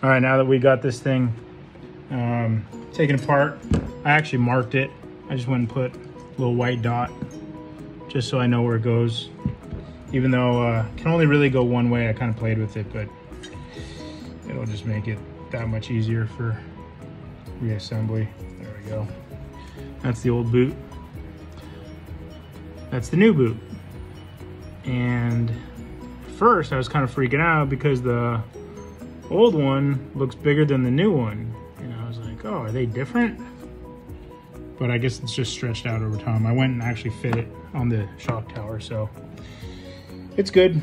All right, now that we got this thing taken apart, I actually marked it. I just went and put a little white dot just so I know where it goes. Even though it can only really go one way, I kind of played with it, but it'll just make it that much easier for reassembly. There we go. That's the old boot. That's the new boot. And first I was kind of freaking out because the old one looks bigger than the new one. And I was like, oh, are they different? But I guess it's just stretched out over time. I went and actually fit it on the shock tower, so it's good.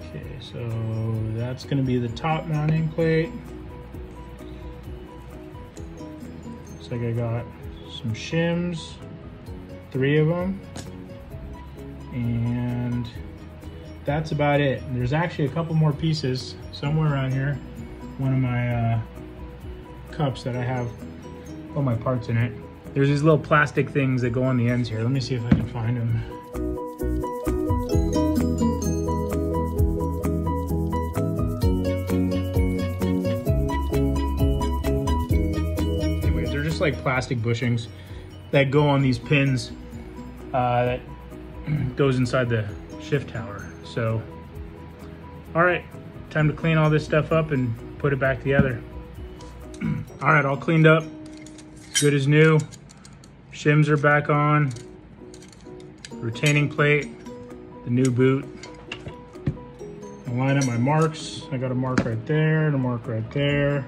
Okay, so that's gonna be the top mounting plate. Looks like I got some shims, 3 of them, and that's about it. There's actually a couple more pieces somewhere around here. One of my cups that I have all my parts in it. There's these little plastic things that go on the ends here. Let me see if I can find them. Anyways, they're just like plastic bushings that go on these pins that goes inside the shift tower. So, all right, time to clean all this stuff up and put it back together. All right, all cleaned up, good as new. Shims are back on, retaining plate, the new boot. I'll line up my marks. I got a mark right there and a mark right there.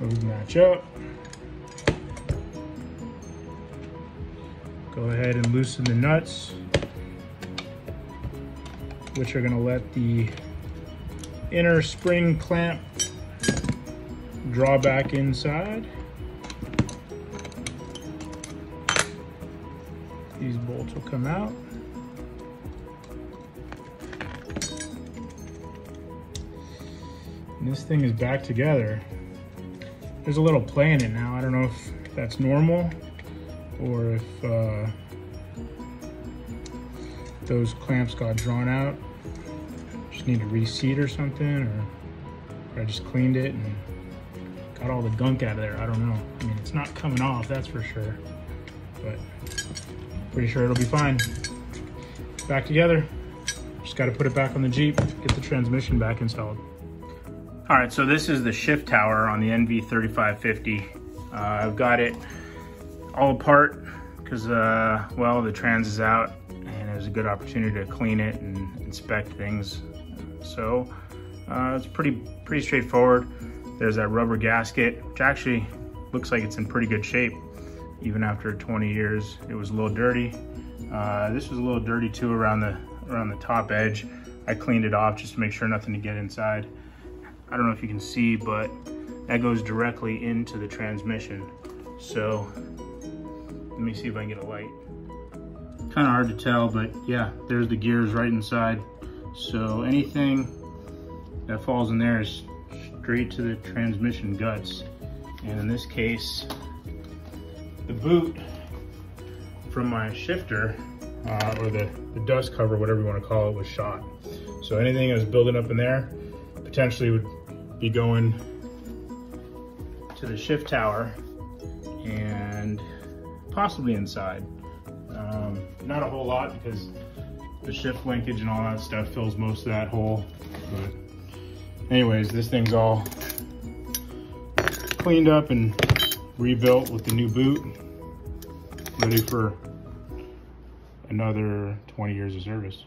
Those match up. Go ahead and loosen the nuts, which are gonna let the inner spring clamp draw back inside. These bolts will come out. And this thing is back together. There's a little play in it now. I don't know if that's normal or if those clamps got drawn out. Just need to reseat or something, or I just cleaned it and got all the gunk out of there. I don't know. I mean, it's not coming off, that's for sure, but pretty sure it'll be fine. Back together. Just got to put it back on the Jeep, get the transmission back installed. All right, so this is the shift tower on the NV3550. I've got it all apart because, well, the trans is out and it was a good opportunity to clean it and inspect things. So it's pretty straightforward. There's that rubber gasket, which actually looks like it's in pretty good shape. Even after 20 years, it was a little dirty. This was a little dirty too around the top edge. I cleaned it off just to make sure nothing to get inside. I don't know if you can see, but that goes directly into the transmission. So let me see if I can get a light. Kind of hard to tell, but yeah, there's the gears right inside. So anything that falls in there is straight to the transmission guts. And in this case, the boot from my shifter, or the dust cover, whatever you want to call it, was shot. So anything that was building up in there potentially would be going to the shift tower and possibly inside. Not a whole lot because the shift linkage and all that stuff fills most of that hole. But anyways, this thing's all cleaned up and rebuilt with the new boot, ready for another 20 years of service.